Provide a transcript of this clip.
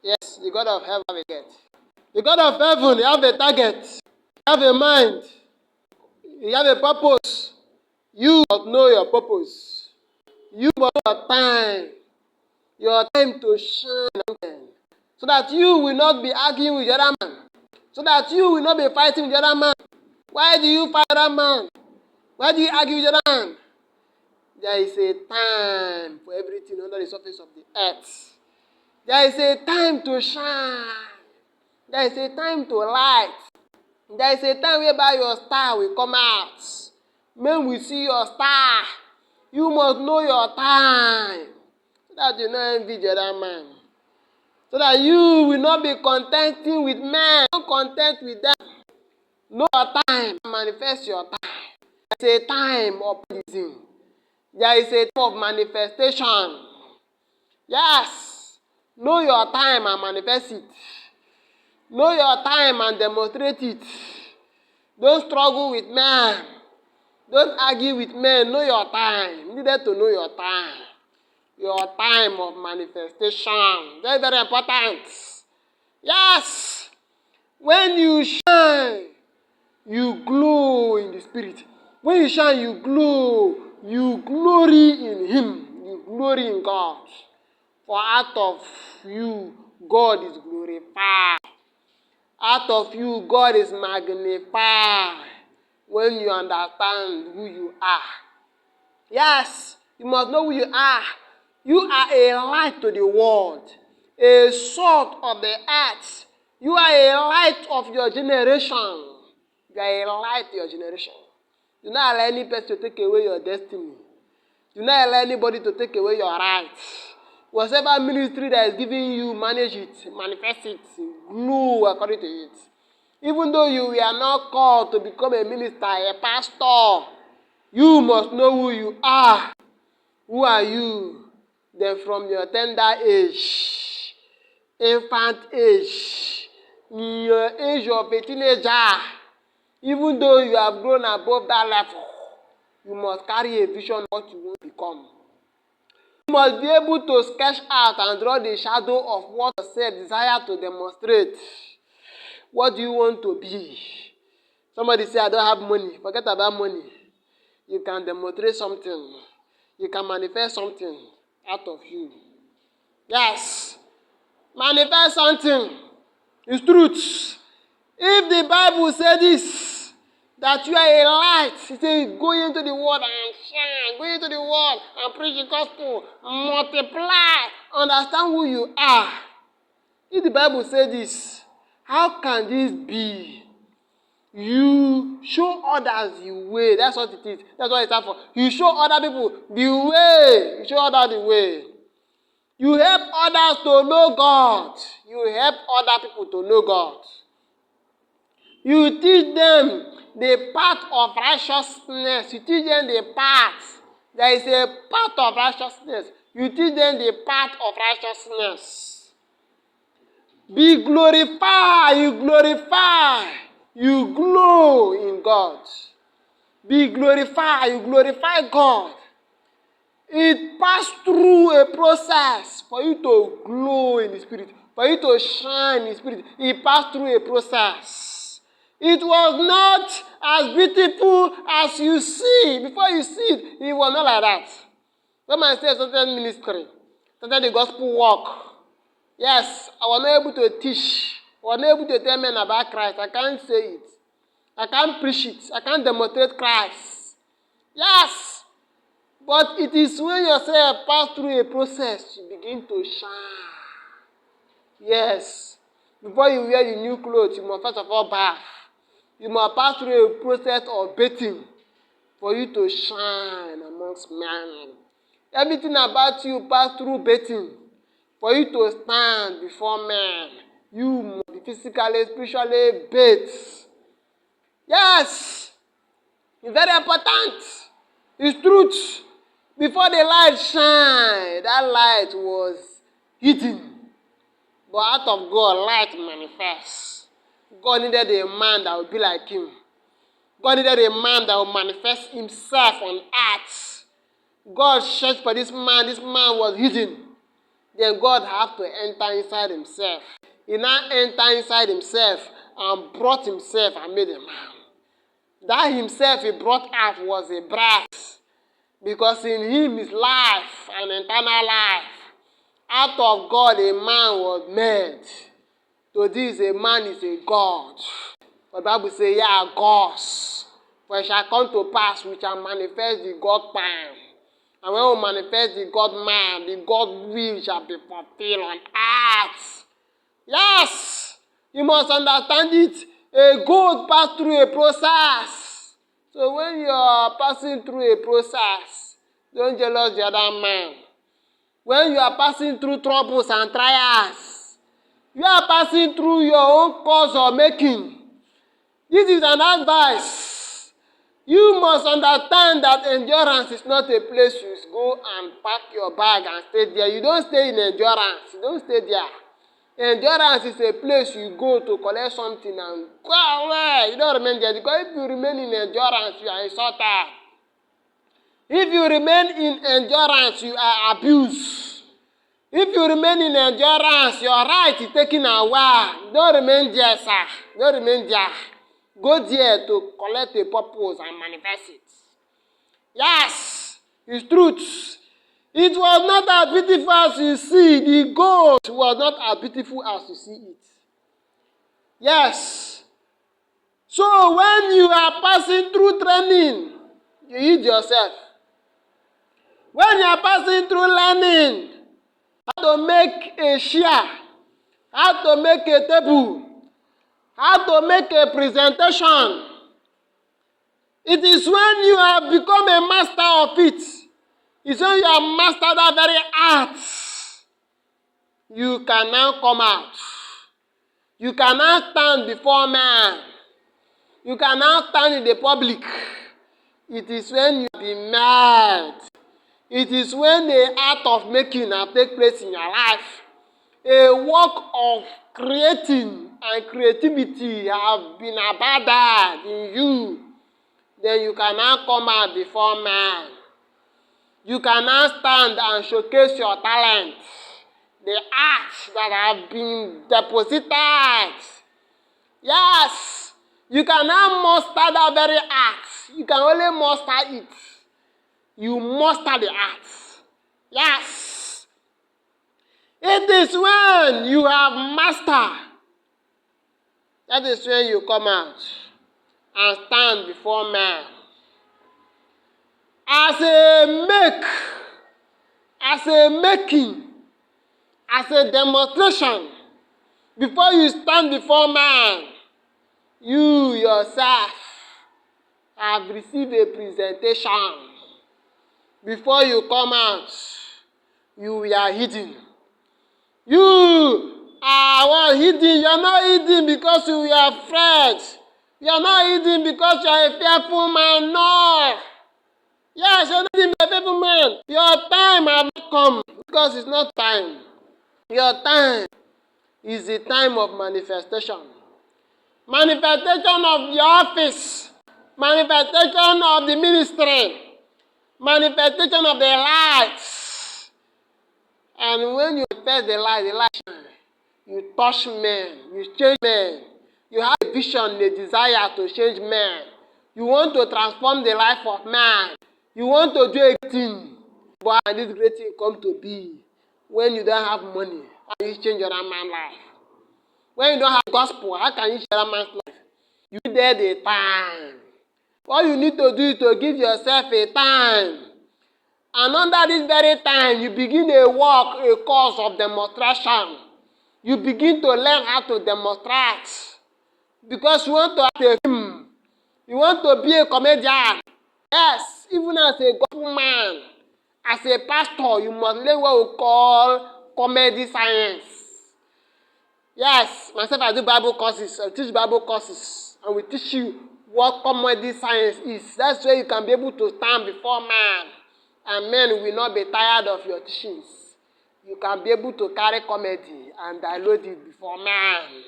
Yes, the God of heaven have a target. The God of heaven, you have a target. You have a mind. You have a purpose. You must know your purpose. You must know your time. Your time to shine. So that you will not be arguing with the other man. So that you will not be fighting with the other man. Why do you fight the other man? Why do you argue with the other man? There is a time for everything under the surface of the earth. There is a time to shine. There is a time to light. There is a time whereby your star will come out. Men will see your star. You must know your time. So that you not envy the other man. So that you will not be contenting with men. Don't content with them. Know your time. Manifest your time. There is a time of pleasing. There is a time of manifestation. Yes. Know your time and manifest it. Know your time and demonstrate it. Don't struggle with men. Don't argue with men. Know your time. You need to know your time. Your time of manifestation. Very, very important. Yes. When you shine, you glow in the spirit. When you shine, you glow. You glory in Him. You glory in God. For out of you, God is glorified. Out of you, God is magnified. When you understand who you are. Yes, you must know who you are. You are a light to the world. A salt of the earth. You are a light of your generation. You are a light to your generation. Do not allow any person to take away your destiny. Do not allow anybody to take away your rights. Whatever ministry that is giving you, manage it, manifest it, grow according to it. Even though you are not called to become a minister, a pastor, you must know who you are. Who are you? Then from your tender age, infant age, in your age of a teenager, even though you have grown above that level, you must carry a vision of what you want to become. You must be able to sketch out and draw the shadow of what yourself desire to demonstrate. What do you want to be? Somebody say, I don't have money. Forget about money. You can demonstrate something. You can manifest something out of you. Yes. Manifest something. It's truth. If the Bible says this, that you are a light, it says go into the world and shine, go into the world and preach the gospel, multiply, understand who you are. If the Bible says this, how can this be? You show others the way. That's what it is. That's what it's for. You show other people the way. You show others the way. You help others to know God. You help other people to know God. You teach them the path of righteousness. You teach them the path. There is a path of righteousness. You teach them the path of righteousness. Be glorified. You glorify. You glow in God. Be glorified. You glorify God. It passed through a process for you to glow in the spirit, for you to shine in the spirit. It passed through a process. It was not as beautiful as you see. Before you see it, it was not like that. When I say certain ministry, certain the gospel work, yes, I was not able to teach. I was not able to tell men about Christ. I can't say it. I can't preach it. I can't demonstrate Christ. Yes. But it is when yourself pass through a process, you begin to shine. Yes. Before you wear your new clothes, you must first of all bath. You must pass through a process of bathing for you to shine amongst men. Everything about you pass through bathing for you to stand before men. You must be physically, spiritually bathed. Yes. It's very important. It's truth. Before the light shine, that light was hidden. But out of God, light manifests. God needed a man that would be like him. God needed a man that would manifest himself on earth. God searched for this man. This man was hidden. then God have to enter inside himself. He now entered inside himself and brought himself and made a man. That himself he brought out was a breath, because in him is life and eternal life. Out of God a man was made. To this a man is a God. The Bible says, yeah, gods. For it shall come to pass, we shall manifest the God man. And when we manifest the God man, the God will shall be fulfilled on earth. Yes! You must understand it. A goat passed through a process. So when you are passing through a process, don't jealous the other man. When you are passing through troubles and trials, you are passing through your own cause of making. This is an advice. You must understand that endurance is not a place you go and pack your bag and stay there. You don't stay in endurance. You don't stay there. Endurance is a place you go to collect something and go away. You don't remain there. Because if you remain in endurance, you are insulted. If you remain in endurance, you are abused. If you remain in endurance, your right is taken away. Don't remain there, sir. Don't remain there. Go there to collect a purpose and manifest it. Yes, it's truth. It was not as beautiful as you see. The goat was not as beautiful as you see it. Yes. So when you are passing through training, you eat yourself. When you are passing through learning how to make a chair, how to make a table, how to make a presentation, it is when you have become a master of it. It's when you have mastered that very art. You can now come out. You can now stand before man. You can now stand in the public. It is when you have been made. It is when the art of making has taken place in your life. A work of creating and creativity have been abandoned in you. Then you can now come out before man. You can now stand and showcase your talent, the arts that have been deposited. Yes, you can now master that very art. You can only master it. You master the art. Yes. It is when you have mastered. That is when you come out and stand before man. As a making, as a demonstration, before you stand before man, you yourself have received a presentation. Before you come out, you are hidden. You are hidden. You are not hidden because you are afraid. You are not hidden because you are a fearful man. No. Yes, you are not hidden by a fearful man. Your time has not come because it's not time. Your time is the time of manifestation. Manifestation of your office. Manifestation of the ministry. Manifestation of the lights. And when you manifest the light shine. You touch men, you change men. You have a vision, a desire to change men. You want to transform the life of man. You want to do a great thing. But this great thing come to be when you don't have money. How can you change another man's life? When you don't have gospel, how can you change another man's life? You need the time. What you need to do is to give yourself a time. And under this very time, you begin a work, a course of demonstration. You begin to learn how to demonstrate. Because you want to act a film. You want to be a comedian. Yes, even as a gospel man, as a pastor, you must learn what we call comedy science. Yes, myself I do Bible courses, I teach Bible courses, and we teach you what comedy science is. That's where you can be able to stand before man, and men will not be tired of your teachings. You can be able to carry comedy and download it before man.